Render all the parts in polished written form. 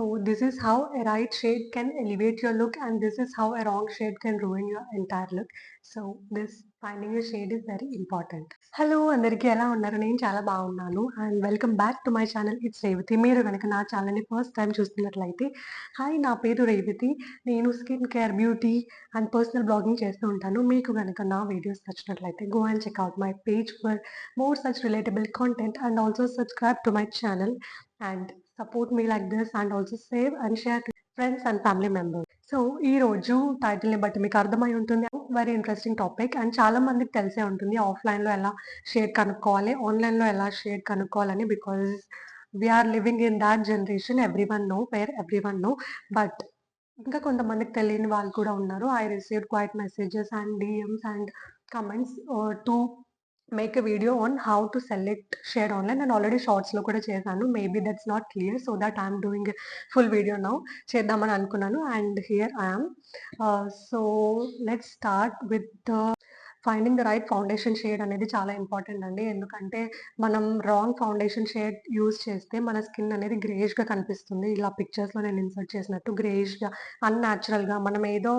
So this is how a right shade can elevate your look, and this is how a wrong shade can ruin your entire look. So this finding a shade is very important. Hello అందరికీ ఎలా ఉన్నారు? నేను చాలా బాగున్నాను and welcome back to my channel. It's Revathi. మీరు కనుక నా ఛానల్ని ఫస్ట్ టైం చూస్తున్నట్లయితే హాయ్, నా పేరు రేవతి. నేను skin care, beauty and personal blogging చేస్తూ ఉంటాను. మీకు కనుక నా వీడియోస్ నచ్చినట్లయితే go and check out my page for more such relatable content and also subscribe to my channel and support me like this and also save and share to friends and family members. So ఈ రోజు టైటిల్ని బట్టి మీకు అర్థమై ఉంటుంది, very interesting topic and చాలా మందికి తెలిసే ఉంటుంది ఆఫ్లైన్లో ఎలా షేడ్ కనుక్కోవాలి, ఆన్లైన్లో ఎలా షేడ్ కనుక్కోవాలని. Because we're living in that generation, everyone know but ఇంకా కొంతమందికి తెలియని వాళ్ళు కూడా ఉన్నారు. I received quite messages and DMs and comments to make a video on how to select shade online. నేను ఆల్రెడీ షార్ట్స్లో కూడా చేశాను. Maybe that's not clear, so that I'm doing full video now చేద్దామని అనుకున్నాను and here I'm. So let's start with finding the right foundation shade అనేది చాలా important అండి. ఎందుకంటే మనం రాంగ్ ఫౌండేషన్ షేడ్ యూజ్ చేస్తే మన స్కిన్ అనేది గ్రేష్గా కనిపిస్తుంది. ఇలా పిక్చర్స్లో నేను ఇన్సర్ట్ చేసినట్టు గ్రేష్గా, అన్యాచురల్గా, మనం ఏదో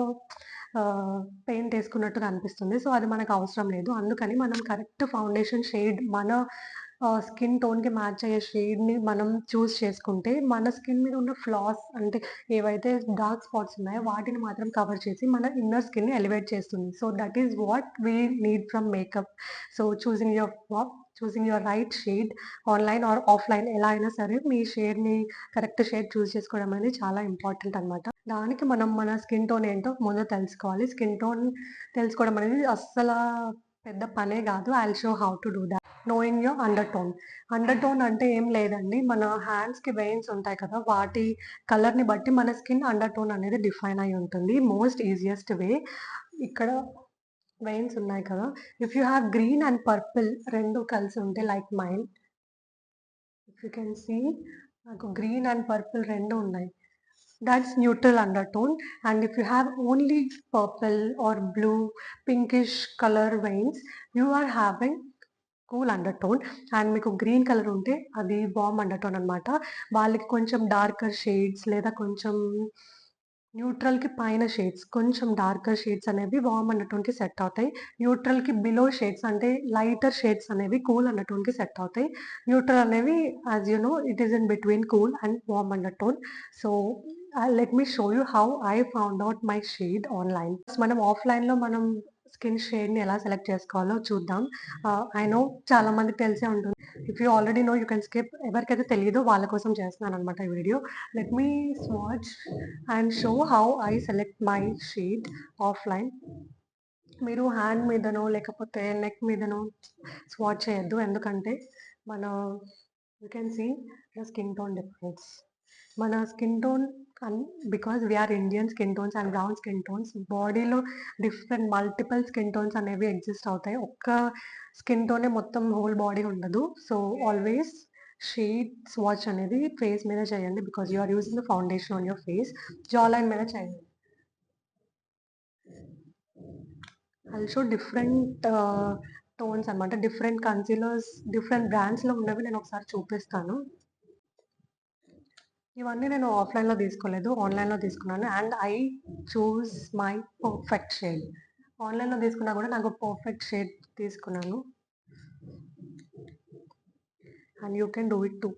పెయింట్ వేసుకున్నట్టుగా అనిపిస్తుంది. సో అది మనకు అవసరం లేదు. అందుకని మనం కరెక్ట్ ఫౌండేషన్ షేడ్, మన స్కిన్ టోన్కి మ్యాచ్ అయ్యే షేడ్ని మనం చూస్ చేసుకుంటే మన స్కిన్ మీద ఉన్న ఫ్లాస్, అంటే ఏవైతే డార్క్ స్పాట్స్ ఉన్నాయో వాటిని మాత్రం కవర్ చేసి మన ఇన్నర్ స్కిన్ని ఎలివేట్ చేస్తుంది. So that is what we need from makeup. So choosing your right shade online or offline, ఎలా అయినా సరే మీ షేడ్ని, కరెక్ట్ షేడ్ చూస్ చేసుకోవడం అనేది చాలా ఇంపార్టెంట్ అనమాట. దానికి మనం మన స్కిన్ టోన్ ఏంటో ముందు తెలుసుకోవాలి. స్కిన్ టోన్ తెలుసుకోవడం అనేది అస్సలు పెద్ద పనే కాదు. I will show how to do that. Knowing your under tone అంటే ఏం లేదండి, మన హ్యాండ్స్కి వెయిన్స్ ఉంటాయి కదా, వాటి కలర్ని బట్టి మన స్కిన్ అండర్ టోన్ అనేది డిఫైన్ అయి ఉంటుంది. మోస్ట్ ఈజియెస్ట్ వే, ఇక్కడ వెయిన్స్ ఉన్నాయి కదా, if you have green and purple రెండు కలిసి ఉంటే, like mine, if you can see నాకు గ్రీన్ అండ్ పర్పుల్ రెండు ఉన్నాయి, that's neutral undertone. And if you have only purple or blue pinkish color veins, you are having cool undertone. And మీకు green colour ఉంటే అది warm అండర్టోన్ అనమాట. వాళ్ళకి కొంచెం darker shades లేదా కొంచెం న్యూట్రల్కి పైన షేడ్స్, కొంచెం డార్కర్ షేడ్స్ అనేవి వార్మ్ అండర్టోన్కి సెట్ అవుతాయి. న్యూట్రల్కి బిలో షేడ్స్ అంటే లైటర్ షేడ్స్ అనేవి కూల్ అండర్టోన్కి సెట్ అవుతాయి. న్యూట్రల్ అనేవి, as you know, it is in between cool and warm undertone. So let me show you how I found out my shade online. మనం ఆఫ్లైన్లో మనం స్కిన్ షేడ్ని ఎలా select చేసుకోవాలో చూద్దాం. ఐ నో చాలా మందికి తెలిసే ఉంటుంది. If you already know you can skip. ఎవరికైతే తెలియదో వాళ్ళ కోసం చేస్తున్నాను అనమాట ఈ video. Let me swatch and show how I select my shade offline. మీరు హ్యాండ్ మీదనో లేకపోతే నెక్ మీదనో స్వాచ్ చేయొద్దు, ఎందుకంటే మన you can see the skin tone difference. మన skin tone, because we're Indian skin tones and brown skin tones, బాడీలో different multiple skin tones అనేవి ఎగ్జిస్ట్ అవుతాయి. ఒక్క స్కిన్ టోనే మొత్తం హోల్ బాడీ ఉండదు. సో ఆల్వేస్ షేడ్ స్వాచ్ అనేది ఫేస్ మీద చేయండి, because you are using the foundation on your face. Jaw line మీద చేయండి. ఆల్సో డిఫరెంట్ టోన్స్ అనమాట, డిఫరెంట్ కన్సీలర్స్, డిఫరెంట్ బ్రాండ్స్లో ఉన్నవి నేను ఒకసారి చూపిస్తాను. ఇవన్నీ నేను ఆఫ్లైన్లో తీసుకోలేదు, ఆన్లైన్లో తీసుకున్నాను. And I choose my perfect shade. ఆన్లైన్లో తీసుకున్నా కూడా నాకు పర్ఫెక్ట్ షేడ్ తీసుకున్నాను. And you can do it two.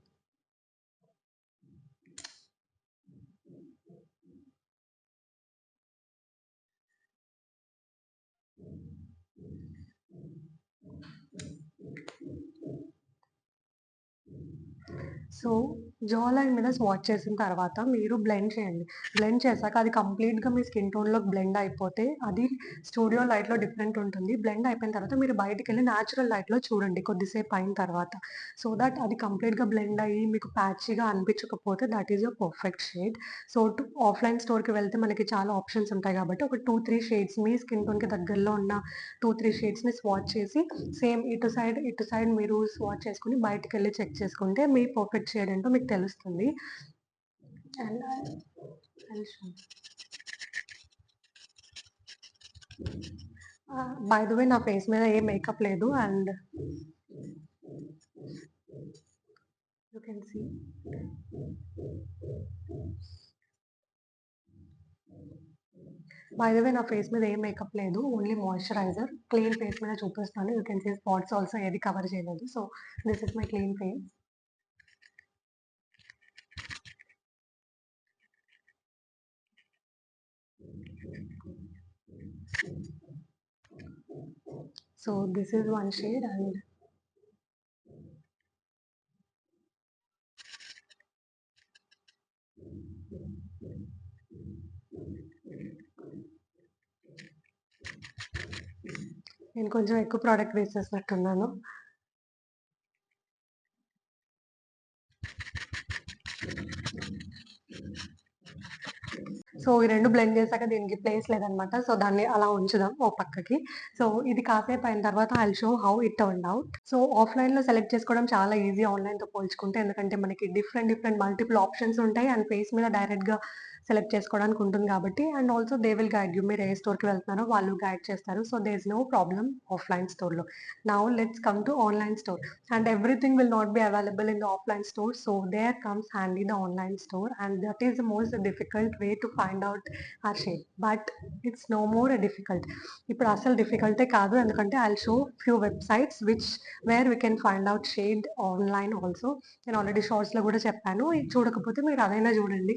So జా లైన్ మీద స్వాచ్ చేసిన తర్వాత మీరు బ్లెండ్ చేయండి. బ్లెండ్ చేశాక అది కంప్లీట్గా మీ స్కిన్ టోన్లోకి బ్లెండ్ అయిపోతే అది స్టూడియో లైట్లో డిఫరెంట్ ఉంటుంది. బ్లెండ్ అయిపోయిన తర్వాత మీరు బయటికి వెళ్ళి న్యాచురల్ లైట్లో చూడండి కొద్దిసేపు అయిన తర్వాత. సో దట్ అది కంప్లీట్గా బ్లెండ్ అయ్యి మీకు ప్యాచీగా అనిపించకపోతే that is your perfect shade. So offline స్టోర్కి వెళ్తే మనకి చాలా ఆప్షన్స్ ఉంటాయి కాబట్టి ఒక 2-3 షేడ్స్, మీ స్కిన్ టోన్కి దగ్గరలో ఉన్న 2-3 షేడ్స్ని స్వాచ్ చేసి సేమ్ ఇటు సైడ్ మీరు స్వాచ్ చేసుకుని బయటికి వెళ్ళి చెక్ చేసుకుంటే మీ పర్ఫెక్ట్ షేడ్ ఏంటో మీకు తెలుస్తుంది. అండ్ బై ద వే నా ఫేస్ మీద ఏ మేకప్ లేదు and you can see. By the way నా ఫేస్ మీద ఏం మేకప్ లేదు. Only moisturiser. క్లీన్ ఫేస్ మీద చూపిస్తాను. You can see spots also ఏది కవర్ చేయలేదు. So this is my clean face. So this is one shade and నేను కొంచెం ఎక్కువ ప్రోడక్ట్ వేసేసినట్టున్నాను. సో ఈ 2 బ్లెండ్ చేశాక దీనికి ప్లేస్ లేదనమాట. సో దాన్ని అలా ఉంచుదాం ఓ పక్కకి. సో ఇది కాసేపు అయిన తర్వాత I will show how it turned out. So ఆఫ్‌లైన్‌లో సెలెక్ట్ చేసుకోవడం చాలా ఈజీ ఆన్‌లైన్‌తో పోల్చుకుంటే. ఎందుకంటే మనకి డిఫరెంట్ మల్టిపుల్ ఆప్షన్స్ ఉంటాయి. అండ్ ఫేస్ మీద డైరెక్ట్‌గా సెలెక్ట్ చేసుకోవడానికి ఉంటుంది కాబట్టి. And also they will guide you. మీరు ఏ స్టోర్‌కి వెళ్తున్నారో వాళ్ళు గైడ్ చేస్తారు. So there is no problem offline స్టోర్‌లో. Now let's come to online store. And everything will not be available in the offline store, so there comes handy the online store, and that is the most difficult way to find out our shade, but it's no more a difficult. ఇప్పుడు అసలు డిఫికల్టే కాదు. ఎందుకంటే I will show few websites which where we can find out shade online also. నేను already షార్ట్స్లో కూడా చెప్పాను. ఇది చూడకపోతే మీరు అదైనా చూడండి.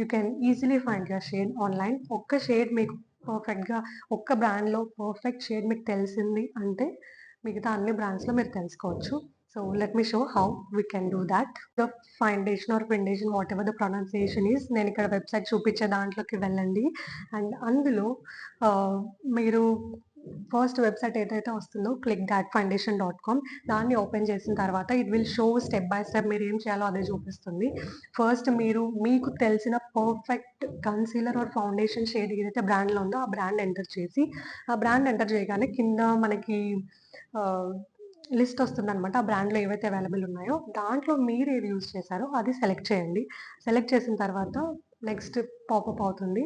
You can easily find your shade online. ఒక్క షేడ్ మీకు పర్ఫెక్ట్గా ఒక్క బ్రాండ్లో పర్ఫెక్ట్ షేడ్ మీకు తెలిసింది అంటే మిగతా అన్ని బ్రాండ్స్లో మీరు తెలుసుకోవచ్చు. So let me show how we can do that. The foundation or findation whatever the pronunciation is. నేను ఇక్కడ వెబ్సైట్ చూపించే దాంట్లోకి వెళ్ళండి. అండ్ అందులో మీరు ఫస్ట్ వెబ్సైట్ ఏదైతే వస్తుందో click-foundation.com దాన్ని ఓపెన్ చేసిన తర్వాత it will show step by step మీరు ఏం చేయాలో అదే చూపిస్తుంది. ఫస్ట్ మీరు మీకు తెలిసిన perfect concealer or foundation shade ఏదైతే బ్రాండ్లో ఉందో ఆ బ్రాండ్ ఎంటర్ చేసి, ఆ బ్రాండ్ ఎంటర్ చేయగానే కింద మనకి లిస్ట్ వస్తుందనమాట. ఆ బ్రాండ్లో ఏవైతే అవైలబుల్ ఉన్నాయో దాంట్లో మీరు ఏది యూజ్ చేశారో అది సెలెక్ట్ చేయండి. సెలెక్ట్ చేసిన తర్వాత నెక్స్ట్ పాపప్ అవుతుంది.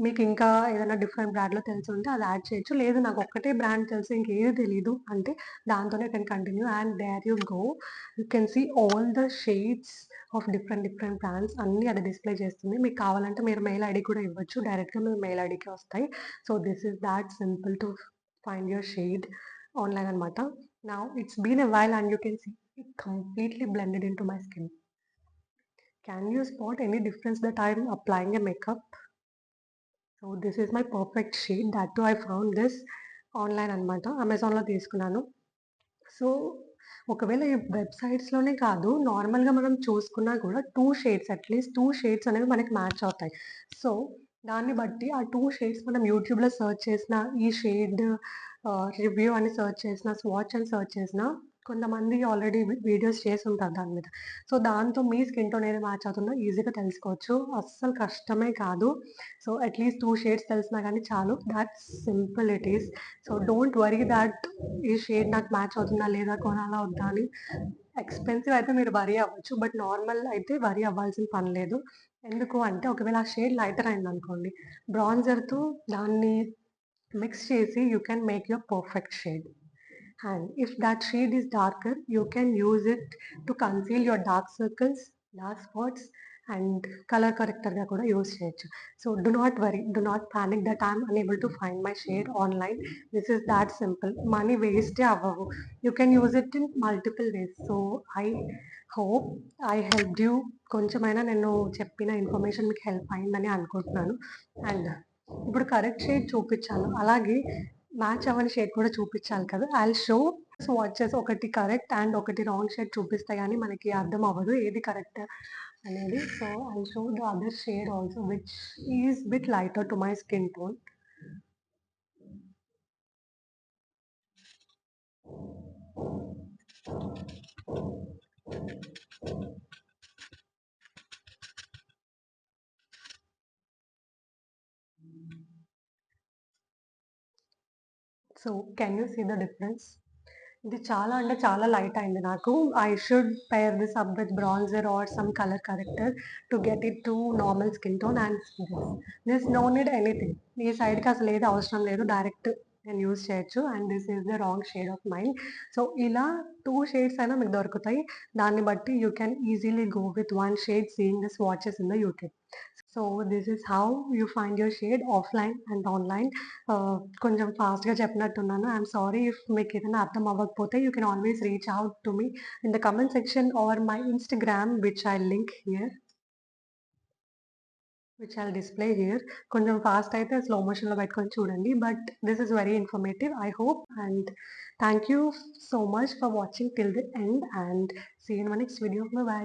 మీకు ఇంకా ఏదైనా డిఫరెంట్ బ్రాండ్లో తెలిసి ఉంటే అది యాడ్ చేయొచ్చు. లేదు నాకు ఒక్కటే బ్రాండ్ తెలుసు ఇంకేది తెలీదు అంటే దాంతోనే can continue. And there you go, you can see all the shades of different brands అన్నీ అది డిస్ప్లే చేస్తుంది. మీకు కావాలంటే మీరు మెయిల్ ఐడి కూడా ఇవ్వచ్చు. డైరెక్ట్గా మీ మెయిల్ ఐడికి వస్తాయి. So this is that simple to find your shade online అనమాట. Now it's been a while and you can see it completely blended into my skin. Can you spot any difference that I'm applying a makeup? So this is my perfect shade. That too I found this online అనమాట. అమెజాన్లో తీసుకున్నాను. So ఒకవేళ ఈ వెబ్సైట్స్లోనే కాదు నార్మల్గా మనం చూసుకున్నా కూడా 2 షేడ్స్ అట్లీస్ట్ 2 షేడ్స్ అనేవి మనకి మ్యాచ్ అవుతాయి. సో దాన్ని బట్టి ఆ 2 షేడ్స్ మనం యూట్యూబ్లో సెర్చ్ చేసిన ఈ షేడ్ రివ్యూ అని సెర్చ్ చేసిన, స్వాచ్ అని సెర్చ్ చేసిన కొంతమంది ఆల్రెడీ వీడియోస్ చేసి ఉంటారు దాని మీద. సో దాంతో మీ స్కిన్ టోన్ ఏది మ్యాచ్ అవుతుందో ఈజీగా తెలుసుకోవచ్చు. అస్సలు కష్టమే కాదు. సో అట్లీస్ట్ 2 షేడ్స్ తెలిసినా కానీ చాలు. That's simple it is. So don't worry that ఈ షేడ్ నాకు మ్యాచ్ అవుతుందా లేదా, కొనాలా వద్దా అని. ఎక్స్పెన్సివ్ అయితే మీరు వరీ అవ్వచ్చు. బట్ నార్మల్ అయితే వరీ అవ్వాల్సిన పని లేదు. ఎందుకు అంటే ఒకవేళ ఆ షేడ్ లైటర్ అయిందనుకోండి, బ్రాన్జర్‌తో దాన్ని మిక్స్ చేసి you can make your perfect shade. And if that shade is darker, you can use it to conceal your dark circles, dark spots, and color corrector గా కూడా యూజ్ చేయొచ్చు. So do not worry, do not panic that I'm unable to find my shade online. This is that simple. Money వేస్టే అవ్వవు. You can use it in multiple ways. So I hope I helped you. కొంచెమైనా నేను చెప్పిన information మీకు help అయిందని అనుకుంటున్నాను. And ఇప్పుడు correct shade చూపించాను, అలాగే మ్యాచ్ అవ్వని షేడ్ కూడా చూపించాలి కదా. ఐ విల్ షో స్వాచెస్, ఒకటి కరెక్ట్ అండ్ ఒకటి రాంగ్ షేడ్ చూపిస్తే కానీ మనకి అర్థం అవ్వదు ఏది కరెక్ట్ అనేది. So I will show the other shade also which is bit lighter to my skin tone. So can you see the difference? ఇది చాలా అంటే చాలా లైట్ అయింది నాకు. I should pair this up with bronzer or some colour corrector to get it to normal skin tone. And this no need anything. ఈ సైడ్కి అసలు ఏది అవసరం లేదు. డైరెక్ట్ నేను యూజ్ చేయొచ్చు. And this is the wrong shade of mine. So, ఇలా 2 shades అయినా మీకు దొరుకుతాయి. దాన్ని బట్టి you can easily go with 1 shade seeing the swatches in the YouTube. So, this is how you find your shade offline and online. కొంచెం ఫాస్ట్‌గా చెప్పినట్టున్నాను. I'm sorry if మీకేదైనా అర్థం అవ్వకపోతే you can always reach out to me in the comment section or my Instagram which I link here. Which I'll display here. కొంచెం fast అయితే slow మోషన్‌లో పెట్టుకొని చూడండి. But this is very informative I hope. And thank you so much for watching till the end and see you in my next video. Bye by.